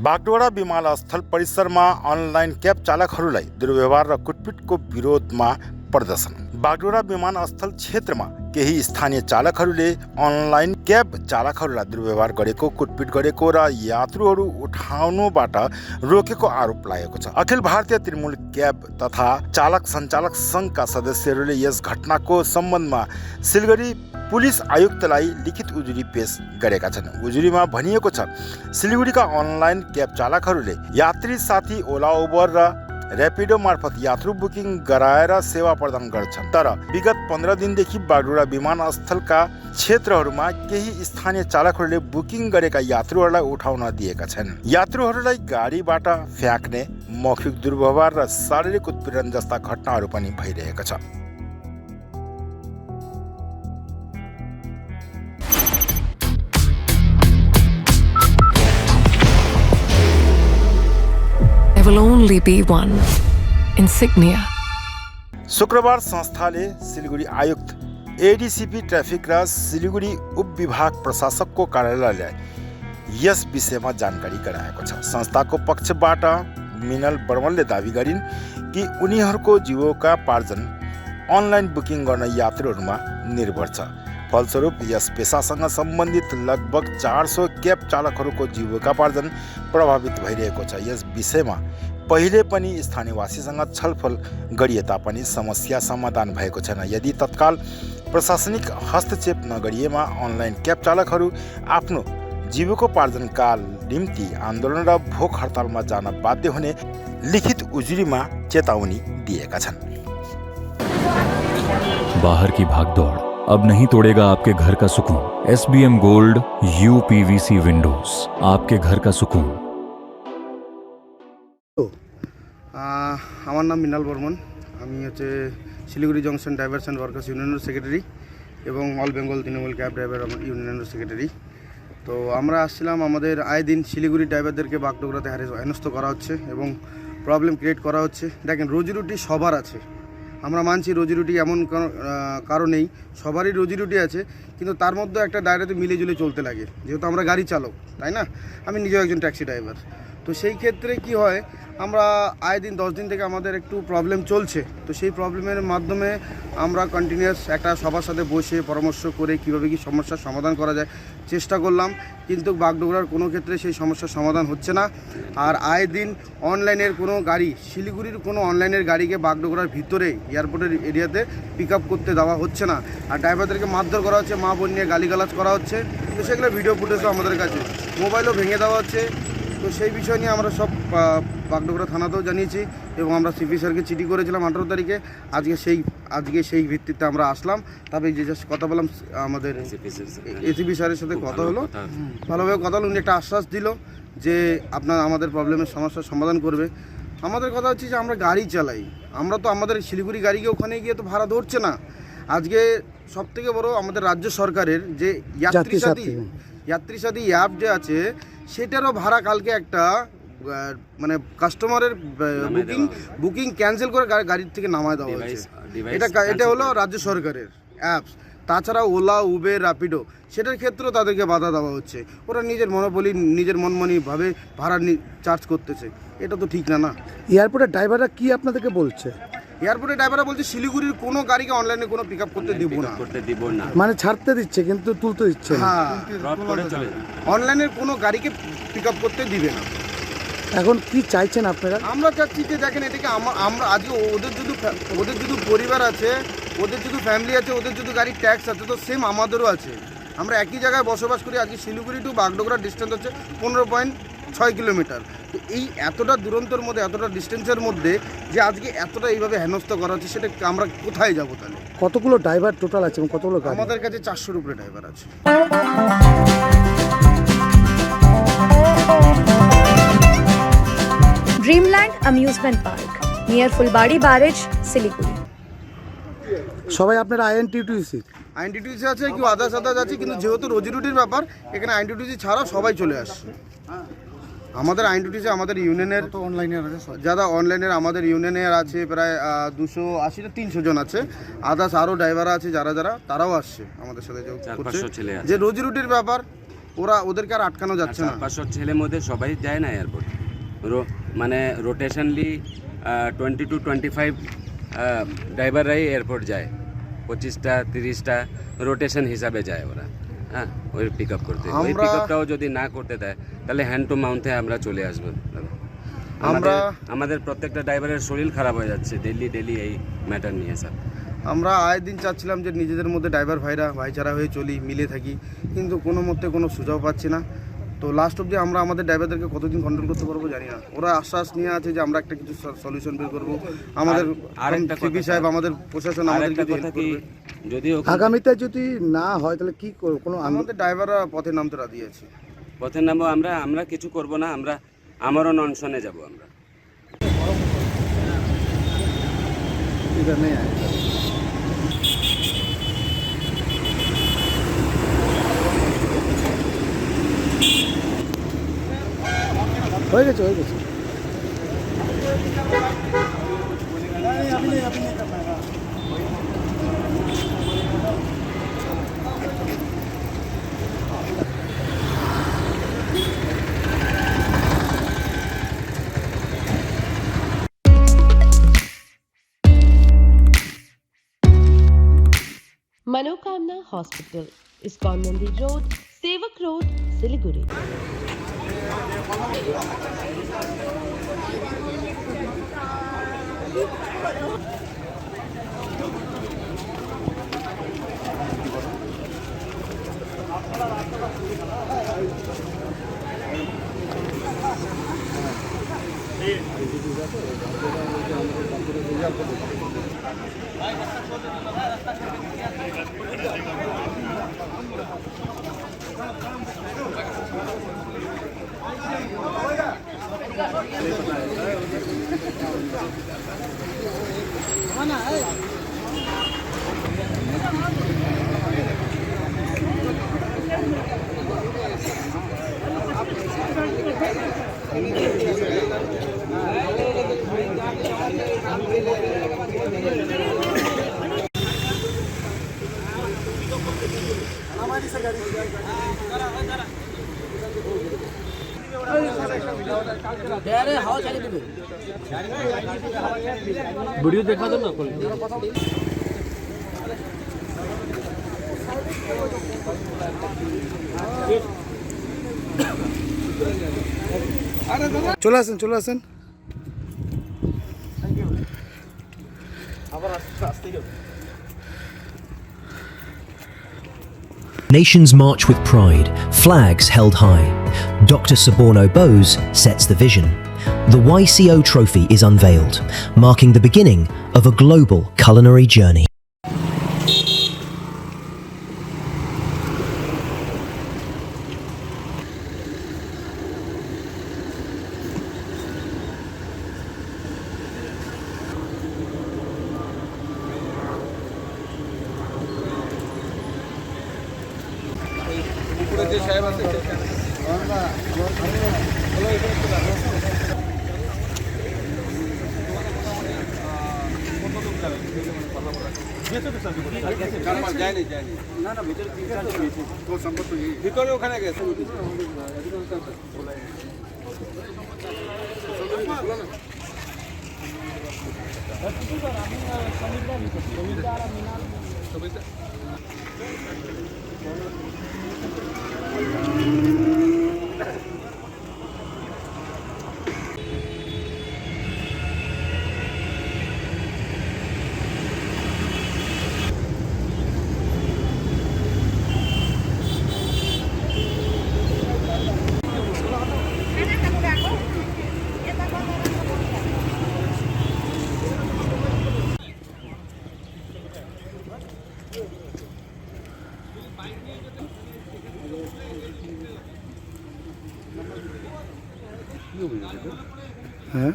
बागडोगरा विमानस्थल परिसरमा online cab चालकहरूलाई दुर्व्यवहार र कुटपिटको विरोधमा प्रदर्शन। बागडोगरा विमानस्थल क्षेत्रमा केही स्थानीय चालकहरूले अनलाइन क्याब चालकहरूलाई दुर्व्यवहार गरेको, कुटपिट गरेको र यात्रुहरू उठाउनुबाट रोकेको आरोप लागेको छ। अखिल भारतीय तृणमूल क्याब तथा चालक सञ्चालक सङ्घका सदस्यहरूले यस घटनाको सम्बन्धमा सिलगढी पुलिस आयुक्तलाई लिखित उजुरी पेश गरेका छन्। उजुरीमा भनिएको छ, सिलगढीका अनलाइन क्याब चालकहरूले यात्री साथी ओला, उबर र ऱ्यापिडो मार्फत यात्रु बुकिङ गराएर सेवा प्रदान गर्छन्। तर विगत 15 दिनदेखि बागडोगरा विमानस्थलका क्षेत्रहरूमा केही स्थानीय चालकहरूले बुकिङ गरेका यात्रुहरूलाई उठाउन दिएका छन्। यात्रुहरूलाई गाडीबाट फ्याँक्ने, मौखिक दुर्व्यवहार र शारीरिक उत्पीडन जस्ता घटनाहरू पनि भइरहेका छ। There will only be one insignia. शुक्रबार संस्थाले सिलगढी आयुक्त, एडिसिपी ट्राफिक र सिलगढी उपविभाग प्रशासकको कार्यालयलाई यस विषयमा जानकारी गराएको छ। संस्थाको पक्षबाट मिनल बर्मनले दावी गरिन् कि उनीहरूको जीविकोपार्जन अनलाइन बुकिङ गर्न यात्रुहरूमा निर्भर छ। फलस्वरूप यस पेसासँग सम्बन्धित लगभग 400 क्याब चालकहरूको जीविकोपार्जन प्रभावित भइरहेको छ। यस विषयमा पहिले पनि स्थानीयवासीसँग छलफल गरिए तापनि समस्या समाधान भएको छैन। यदि तत्काल प्रशासनिक हस्तक्षेप नगरिएमा अनलाइन क्याब चालकहरू आफ्नो जीविकोपार्जनका निम्ति आन्दोलन र भोक हडतालमा जान बाध्य हुने लिखित उजुरीमा चेतावनी दिएका छन्। बाहर की भागदौड़ अब नहीं तोड़ेगा आपके घर का सुकून। SBM गोल्ड UPVC विंडोज, आपके घर का सुकून। আমার নাম মৃণাল বর্মন। আমি Siliguri junction drivers and workers ইউনিয়নের সেক্রেটারি এবং all Bengal Trinamool cab driver ইউনিয়নের সেক্রেটারি। তো আমরা আসছিলাম, আমাদের আয় দিন শিলিগুড়ি ড্রাইভারদেরকে বাগডোগরাতে হেনস্থ করা হচ্ছে এবং প্রবলেম ক্রিয়েট করা হচ্ছে। দেখেন, রুজিরুটি সবার আছে, আমরা মানছি রুজিরুটি এমন কারণেই সবারই রুজিরুটি আছে, কিন্তু তার মধ্যে একটা দায়রাতে মিলেজুলে চলতে লাগে। যেহেতু আমরা গাড়ি চালক, তাই না, আমি নিজেও একজন ট্যাক্সি ড্রাইভার। তো সেই ক্ষেত্রে কি হয়, আমরা আয় দিন 10 দিন থেকে আমাদের একটু প্রবলেম চলছে। তো সেই প্রবলেমের মাধ্যমে আমরা কন্টিনিউয়াস একটা সবার সাথে বসে পরামর্শ করে কীভাবে কি সমস্যার সমাধান করা যায় চেষ্টা করলাম, কিন্তু বাগডোগরার কোনো ক্ষেত্রে সেই সমস্যার সমাধান হচ্ছে না। আর আয় দিন অনলাইনের কোনো গাড়ি, শিলিগুড়ির কোনো অনলাইনের গাড়িকে বাগডোগরার ভিতরে এয়ারপোর্টের এরিয়াতে পিক আপ করতে দেওয়া হচ্ছে না। আর ড্রাইভারদেরকে মারধর করা হচ্ছে, মা বোন নিয়ে গালিগালাজ করা হচ্ছে। তো সেগুলো ভিডিও ফুটেজও আমাদের কাছে, মোবাইলও ভেঙে দেওয়া হচ্ছে। তো সেই বিষয় নিয়ে আমরা সব বাগডোগরা থানাতেও জানিয়েছি এবং আমরা সিপি স্যারকে চিঠি করেছিলাম 18 তারিখে। আজকে সেই ভিত্তিতে আমরা আসলাম। তবে যে কথা বললাম, আমাদের এসিপি স্যারের সাথে কথা হলো, ভালোভাবে কথা হলো। উনি একটা আশ্বাস দিল যে আমাদের প্রবলেমের সমস্যার সমাধান করবে। আমাদের কথা হচ্ছে যে আমরা গাড়ি চালাই, আমরা তো আমাদের শিলিগুড়ি গাড়িকে ওখানে গিয়ে তো ভাড়া ধরছে না। আজকে সবথেকে বড় আমাদের রাজ্য সরকারের যে যাত্রী সাথী অ্যাপ যে আছে, সেটারও ভাড়া কালকে একটা মানে কাস্টমারের বুকিং ক্যান্সেল করে গাড়ির থেকে নামায় দেওয়া হয়েছে। এটা হলো রাজ্য সরকারের অ্যাপস। তাছাড়া ওলা, উবের, র্যাপিডো, সেটার ক্ষেত্রেও তাদেরকে বাধা দেওয়া হচ্ছে। ওরা নিজের মনোবলি, নিজের মনমানিভাবে ভাড়া চার্জ করতেছে। এটা তো ঠিক না। এয়ারপোর্টের ড্রাইভাররা কি আপনাদেরকে বলছে? এয়ারপোর্টের ড্রাইভাররা বলছে শিলিগুড়ির কোনো গাড়িকে অনলাইনে কোনো পিক আপ করতে দিব না। মানে ছাড়তে দিচ্ছে কিন্তু তুলতে দিচ্ছে না। হ্যাঁ, অনলাইনের কোনো গাড়িকে পিক আপ করতে দিবে না। এখন কি চাইছেন আপনারা? আমরা চাচ্ছি যে দেখেন, এটাকে আমরা আজকে ওদের যদি পরিবার আছে, ওদের যদি ফ্যামিলি আছে, ওদের যদি গাড়ির ট্যাক্স আছে, তো সেম আমাদেরও আছে। আমরা একই জায়গায় বসবাস করি। আজকে শিলিগুড়ি টু বাগডোগরার ডিস্টেন্স হচ্ছে 15.6 কিলোমিটার। তো এই এতটা দূরন্তর মধ্যে, এতটা ডিস্টেন্সের মধ্যে যে আজকে এতটা এইভাবে হেনস্থ করা হচ্ছে, সেটা আমরা কোথায় যাবো তাহলে? কতগুলো ড্রাইভার টোটাল আছে এবং কতগুলো গাড়ি? আমাদের কাছে 400-র উপরে ড্রাইভার আছে। Dreamland Amusement Park near Fulbari Barrage, Siliguri. সবাই আপনারা আইএনটিটিউসি আছে, কেউ আদার্স আছে, কিন্তু যেহেতু রোজিরুটির ব্যাপার, এখানে আইএনটিটিউসি ছাড়া সবাই চলে আসে। আমাদের আইএনটিটিউসি আমাদের ইউনিয়নের যারা অনলাইনের আমাদের ইউনিয়নের আছে প্রায় 280-300 জন আছে। আদার্স আরও ড্রাইভার আছে যারা তারাও আসছে আমাদের সাথে, যে রোজিরুটির ব্যাপার ওদেরকে আর আটকানো যাচ্ছে না। 500 ছেলে মধ্যে সবাই যায় না এয়ারপোর্ট, মানে রোটেশনলি 20 to 25 ড্রাইভাররাই এয়ারপোর্ট যায়, 25টা 30টা রোটেশন হিসাবে যায় ওরা। হ্যাঁ, ওই পিক আপ করতে, ওই পিক আপটাও যদি না করতে দেয় তাহলে হ্যান্ড টু মাউন্টে আমরা চলে আসবো। আমাদের প্রত্যেকটা ড্রাইভারের শরীর খারাপ হয়ে যাচ্ছে ডেলি এই ম্যাটার নিয়ে স্যার। আমরা আয় দিন চাচ্ছিলাম যে নিজেদের মধ্যে ড্রাইভার ভাইচারা হয়ে চলি, মিলে থাকি, কিন্তু কোনো মতে কোনো সুযোগ পাচ্ছি না। তো লাস্ট অবধি আমরা আমাদের ড্রাইভারদেরকে কতদিন কন্ট্রোল করতে পারবো জানি না। ওরা আশ্বাস নিয়ে আছে যে আমরা একটা কিছু সলিউশন বের করবো। আমাদের সিপি সাহেব, আমাদের প্রশাসন আমাদেরকে হেল্প করবে। যদি আগামীতে যদি না হয় তাহলে কি কোনো আমাদের ড্রাইভাররা পথে নামতে রাজি আছে। পথে নামবো আমরা কিছু করব না, আমরা আমরণ অনশনে যাব আমরা। হয়ে গেছে मनोकामना हॉस्पिटल, इस्कॉन मंदिर रोड, सेवक रोड, सिलीगुड़ी। वीडियो देखा दो ना कोई। চলে আসেন Nations march with pride, flags held high. Dr. Suborno Bose sets the vision. The YCO trophy is unveiled, marking the beginning of a global culinary journey. ভিতরে ওখানে গেছে। হ্যাঁ